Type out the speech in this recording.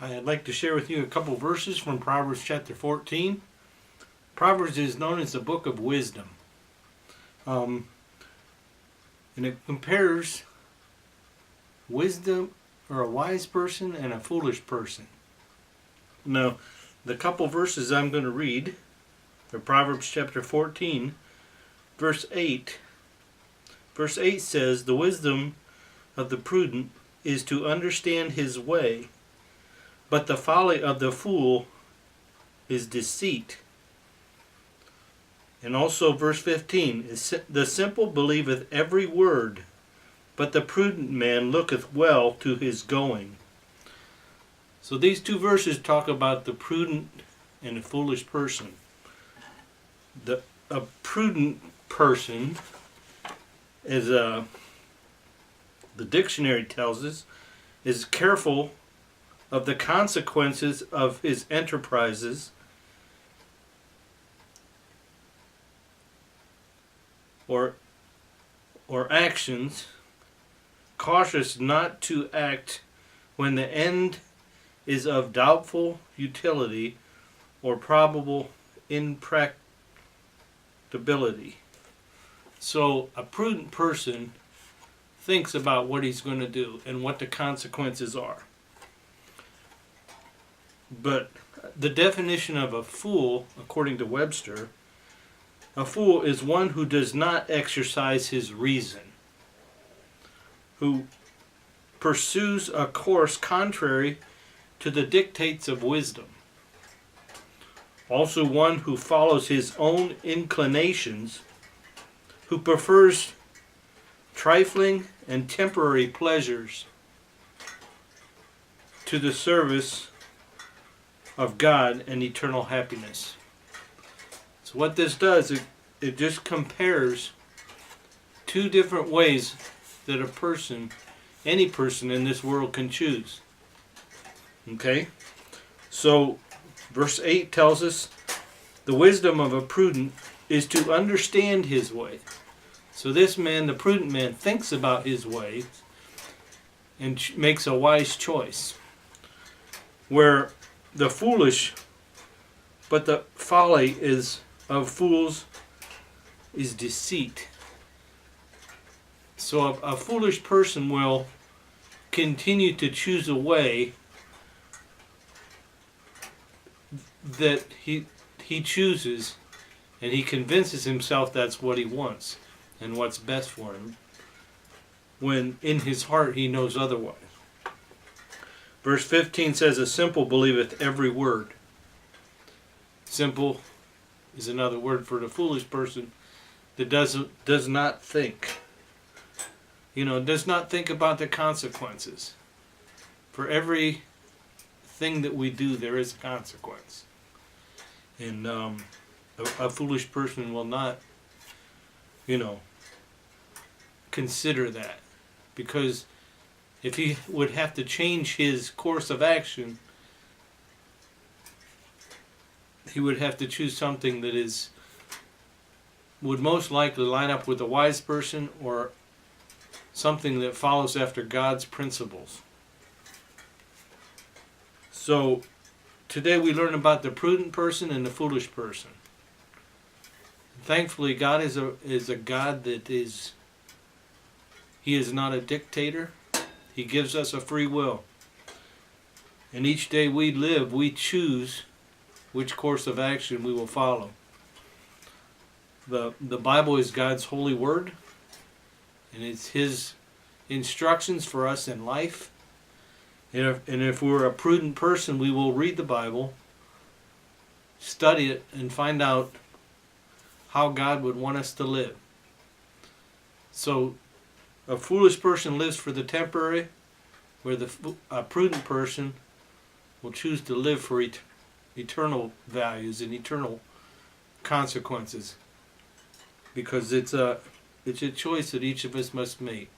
I'd like to share with you a couple verses from Proverbs chapter 14. Proverbs is known as the book of wisdom. And it compares wisdom, or a wise person, and a foolish person. Now, the couple verses I'm going to read are Proverbs chapter 14, verse 8. Verse 8 says, "The wisdom of the prudent is to understand his way, but the folly of the fool is deceit." And also verse 15, "The simple believeth every word, but the prudent man looketh well to his going." So these two verses talk about the prudent and the foolish person. A prudent person is the dictionary tells us, is careful of the consequences of his enterprises, or actions, cautious not to act when the end is of doubtful utility or probable impracticability. So a prudent person thinks about what he's going to do and what the consequences are. But the definition of a fool, according to Webster, a fool is one who does not exercise his reason, who pursues a course contrary to the dictates of wisdom. Also one who follows his own inclinations, who prefers trifling and temporary pleasures to the service of God and eternal happiness. So what this does, it just compares two different ways that any person in this world can choose. Okay? So verse 8 tells us the wisdom of a prudent is to understand his way. So this man, the prudent man, thinks about his ways and makes a wise choice. Where the foolish, but the folly of fools is deceit. So a foolish person will continue to choose a way that he chooses, and he convinces himself that's what he wants and what's best for him, when in his heart he knows otherwise. Verse 15 says, "A simple believeth every word." Simple is another word for the foolish person that does not think. Does not think about the consequences. For every thing that we do, there is a consequence. And a foolish person will not, consider that. Because if he would have to change his course of action, he would have to choose something that would most likely line up with a wise person, or something that follows after God's principles. So today we learn about the prudent person and the foolish person. Thankfully, God is a God that He is not a dictator. He gives us a free will. And each day we live, we choose which course of action we will follow. The Bible is God's holy word, and it's His instructions for us in life. And if we're a prudent person, we will read the Bible, study it, and find out how God would want us to live. So a foolish person lives for the temporary, where a prudent person will choose to live for eternal values and eternal consequences, because it's a choice that each of us must make.